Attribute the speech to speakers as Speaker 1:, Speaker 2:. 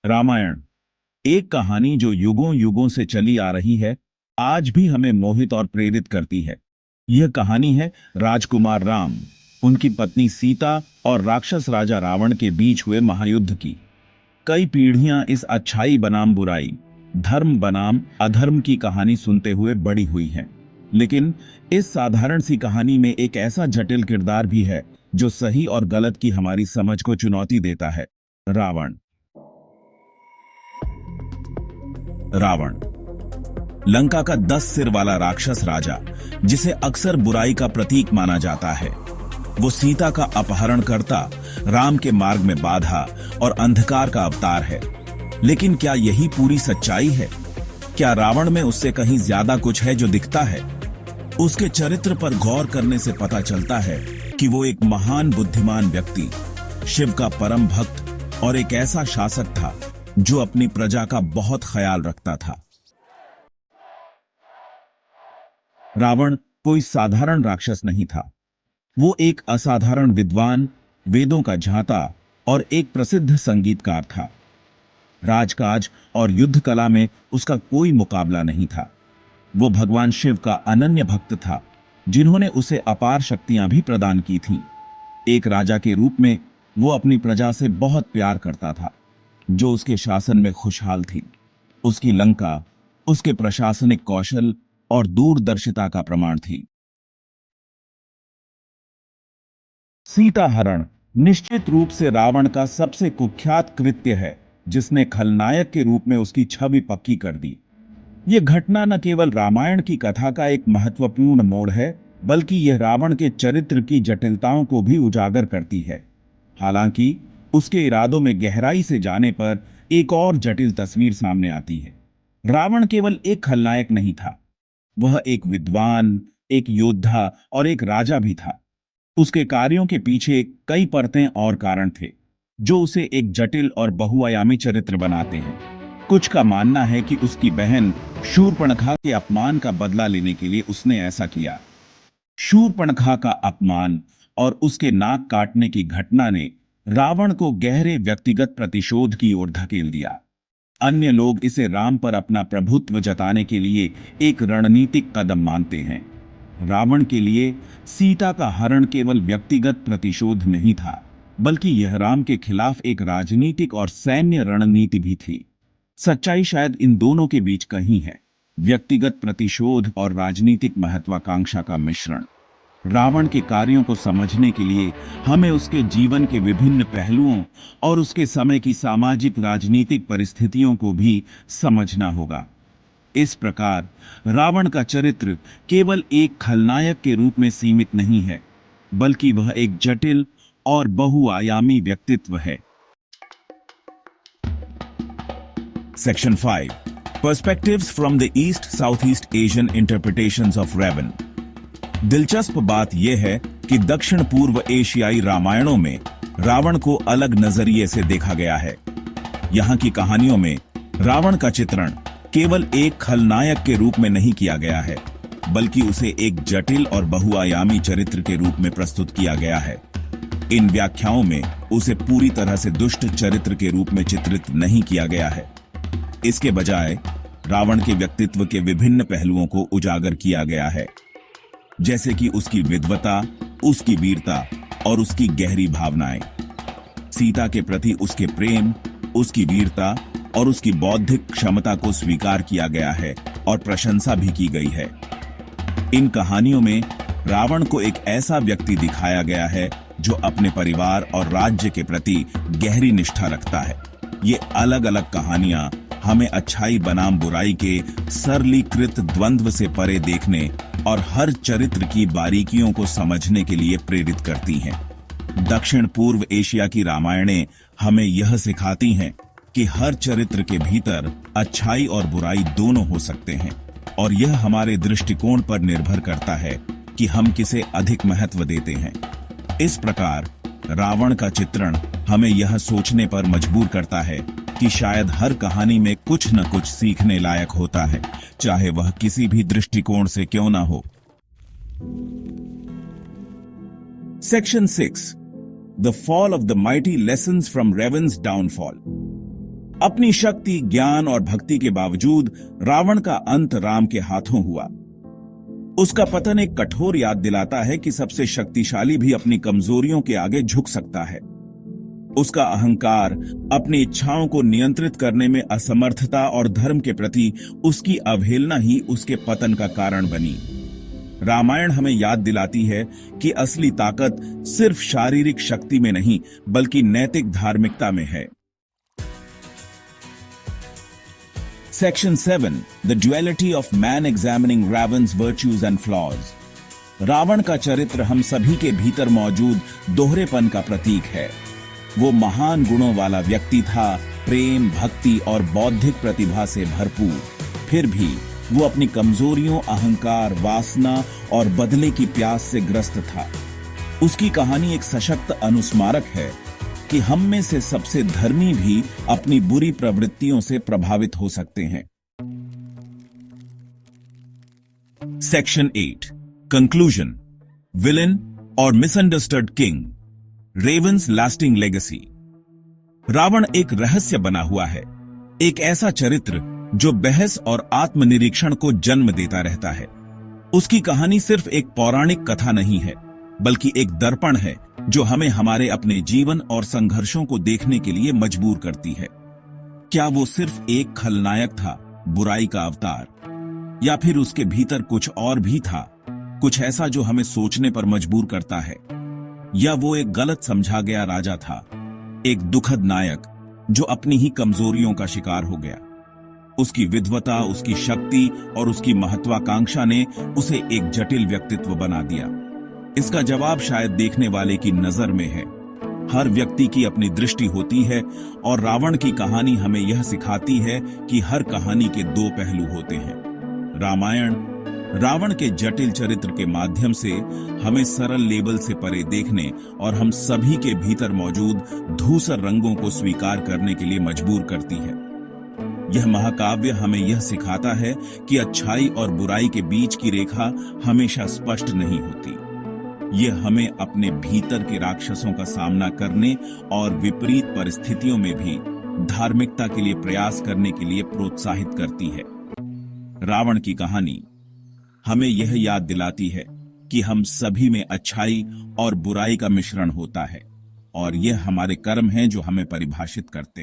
Speaker 1: रामायण एक कहानी जो युगों युगों से चली आ रही है, आज भी हमें मोहित और प्रेरित करती है। यह कहानी है राजकुमार राम, उनकी पत्नी सीता और राक्षस राजा रावण के बीच हुए महायुद्ध की। कई पीढ़ियां इस अच्छाई बनाम बुराई, धर्म बनाम अधर्म की कहानी सुनते हुए बड़ी हुई हैं। लेकिन इस साधारण सी कहानी में एक ऐसा जटिल किरदार भी है जो सही और गलत की हमारी समझ को चुनौती देता है। रावण। रावण लंका का 10 सिर वाला राक्षस राजा, जिसे अक्सर बुराई का प्रतीक माना जाता है। वो सीता का अपहरण करता, राम के मार्ग में बाधा और अंधकार का अवतार है। लेकिन क्या यही पूरी सच्चाई है? क्या रावण में उससे कहीं ज्यादा कुछ है जो दिखता है? उसके चरित्र पर गौर करने से पता चलता है कि वो एक महान बुद्धिमान व्यक्ति, शिव का परम भक्त और एक ऐसा शासक था जो अपनी प्रजा का बहुत ख्याल रखता था। रावण कोई साधारण राक्षस नहीं था। वो एक असाधारण विद्वान, वेदों का झाता और एक प्रसिद्ध संगीतकार था। राजकाज और युद्ध कला में उसका कोई मुकाबला नहीं था। वो भगवान शिव का अनन्य भक्त था, जिन्होंने उसे अपार शक्तियां भी प्रदान की थीं। एक राजा के रूप में वो अपनी प्रजा से बहुत प्यार करता था, जो उसके शासन में खुशहाल थी। उसकी लंका उसके प्रशासनिक कौशल और दूरदर्शिता का प्रमाण थी। सीता हरण निश्चित रूप से रावण का सबसे कुख्यात कृत्य है, जिसने खलनायक के रूप में उसकी छवि पक्की कर दी। यह घटना न केवल रामायण की कथा का एक महत्वपूर्ण मोड़ है, बल्कि यह रावण के चरित्र की जटिलताओं को भी उजागर करती है। हालांकि उसके इरादों में गहराई से जाने पर एक और जटिल तस्वीर सामने आती है। रावण केवल एक खलनायक नहीं था, वह एक विद्वान, एक योद्धा और एक राजा भी था। उसके कार्यों के पीछे कई परतें और कारण थे, जो उसे एक जटिल और बहुआयामी चरित्र बनाते हैं। कुछ का मानना है कि उसकी बहन शूर्पणखा के अपमान का बदला लेने के लिए उसने ऐसा किया। शूर्पणखा का अपमान और उसके नाक काटने की घटना ने रावण को गहरे व्यक्तिगत प्रतिशोध की ओर धकेल दिया। अन्य लोग इसे राम पर अपना प्रभुत्व जताने के लिए एक रणनीतिक कदम मानते हैं। रावण के लिए सीता का हरण केवल व्यक्तिगत प्रतिशोध नहीं था, बल्कि यह राम के खिलाफ एक राजनीतिक और सैन्य रणनीति भी थी। सच्चाई शायद इन दोनों के बीच कहीं है, व्यक्तिगत प्रतिशोध और राजनीतिक महत्वाकांक्षा का मिश्रण। रावण के कार्यों को समझने के लिए हमें उसके जीवन के विभिन्न पहलुओं और उसके समय की सामाजिक राजनीतिक परिस्थितियों को भी समझना होगा। इस प्रकार रावण का चरित्र केवल एक खलनायक के रूप में सीमित नहीं है, बल्कि वह एक जटिल और बहुआयामी व्यक्तित्व है। Section 5 perspectives from the east south east Asian interpretations of Ravana. दिलचस्प बात यह है कि दक्षिण पूर्व एशियाई रामायणों में रावण को अलग नजरिए से देखा गया है। यहाँ की कहानियों में रावण का चित्रण केवल एक खलनायक के रूप में नहीं किया गया है, बल्कि उसे एक जटिल और बहुआयामी चरित्र के रूप में प्रस्तुत किया गया है। इन व्याख्याओं में उसे पूरी तरह से दुष्ट चरित्र के रूप में चित्रित नहीं किया गया है। इसके बजाय रावण के व्यक्तित्व के विभिन्न पहलुओं को उजागर किया गया है, जैसे कि उसकी विद्वता, उसकी वीरता और उसकी गहरी भावनाएं। सीता के प्रति उसके प्रेम, उसकी वीरता और उसकी बौद्धिक क्षमता को स्वीकार किया गया है और प्रशंसा भी की गई है। इन कहानियों में रावण को एक ऐसा व्यक्ति दिखाया गया है जो अपने परिवार और राज्य के प्रति गहरी निष्ठा रखता है। ये अलग अलग कहानियां हमें अच्छाई बनाम बुराई के सरलीकृत द्वंद्व से परे देखने और हर चरित्र की बारीकियों को समझने के लिए प्रेरित करती हैं। दक्षिण पूर्व एशिया की रामायणें हमें यह सिखाती हैं कि हर चरित्र के भीतर अच्छाई और बुराई दोनों हो सकते हैं, और यह हमारे दृष्टिकोण पर निर्भर करता है कि हम किसे अधिक महत्व देते हैं। इस प्रकार रावण का चित्रण हमें यह सोचने पर मजबूर करता है कि शायद हर कहानी में कुछ न कुछ सीखने लायक होता है, चाहे वह किसी भी दृष्टिकोण से क्यों ना हो। Section 6 The Fall of the Mighty Lessons from Ravan's Downfall। अपनी शक्ति, ज्ञान और भक्ति के बावजूद रावण का अंत राम के हाथों हुआ। उसका पतन एक कठोर याद दिलाता है कि सबसे शक्तिशाली भी अपनी कमजोरियों के आगे झुक सकता है। उसका अहंकार, अपनी इच्छाओं को नियंत्रित करने में असमर्थता और धर्म के प्रति उसकी अवहेलना ही उसके पतन का कारण बनी। रामायण हमें याद दिलाती है कि असली ताकत सिर्फ शारीरिक शक्ति में नहीं, बल्कि नैतिक धार्मिकता में है। Section 7. The duality of man examining Ravan's virtues and flaws. Ravan का चरित्र हम सभी के भीतर मौजूद दोहरेपन का प्रतीक है। वो महान गुणों वाला व्यक्ति था, प्रेम, भक्ति और बौद्धिक प्रतिभा से भरपूर। फिर भी वो अपनी कमजोरियों, अहंकार, वासना और बदले की प्यास से ग्रस्त था। उसकी कहानी एक सशक्त अनुस्मारक है कि हम में से सबसे धर्मी भी अपनी बुरी प्रवृत्तियों से प्रभावित हो सकते हैं। सेक्शन 8. कंक्लूजन, विलेन और misunderstood king, Ravan's lasting legacy. Ravana एक रहस्य बना हुआ है, एक ऐसा चरित्र जो बहस और आत्मनिरीक्षण को जन्म देता रहता है। उसकी कहानी सिर्फ एक पौराणिक कथा नहीं है, बल्कि एक दर्पण है जो हमें हमारे अपने जीवन और संघर्षों को देखने के लिए मजबूर करती है। क्या वो सिर्फ एक खलनायक था, बुराई का अवतार, या फिर उसके भीतर कुछ और भी था, कुछ ऐसा जो हमें सोचने पर मजबूर करता है? या वो एक गलत समझा गया राजा था, एक दुखद नायक जो अपनी ही कमजोरियों का शिकार हो गया? उसकी विद्वता, उसकी शक्ति और उसकी महत्वाकांक्षा ने उसे एक जटिल व्यक्तित्व बना दिया। इसका जवाब शायद देखने वाले की नजर में है। हर व्यक्ति की अपनी दृष्टि होती है और रावण की कहानी हमें यह सिखाती है कि हर कहानी के दो पहलू होते हैं। रामायण रावण के जटिल चरित्र के माध्यम से हमें सरल लेबल से परे देखने और हम सभी के भीतर मौजूद धूसर रंगों को स्वीकार करने के लिए मजबूर करती है। यह महाकाव्य हमें यह सिखाता है कि अच्छाई और बुराई के बीच की रेखा हमेशा स्पष्ट नहीं होती। यह हमें अपने भीतर के राक्षसों का सामना करने और विपरीत परिस्थितियों में भी धार्मिकता के लिए प्रयास करने के लिए प्रोत्साहित करती है। रावण की कहानी हमें यह याद दिलाती है कि हम सभी में अच्छाई और बुराई का मिश्रण होता है और यह हमारे कर्म हैं जो हमें परिभाषित करते हैं।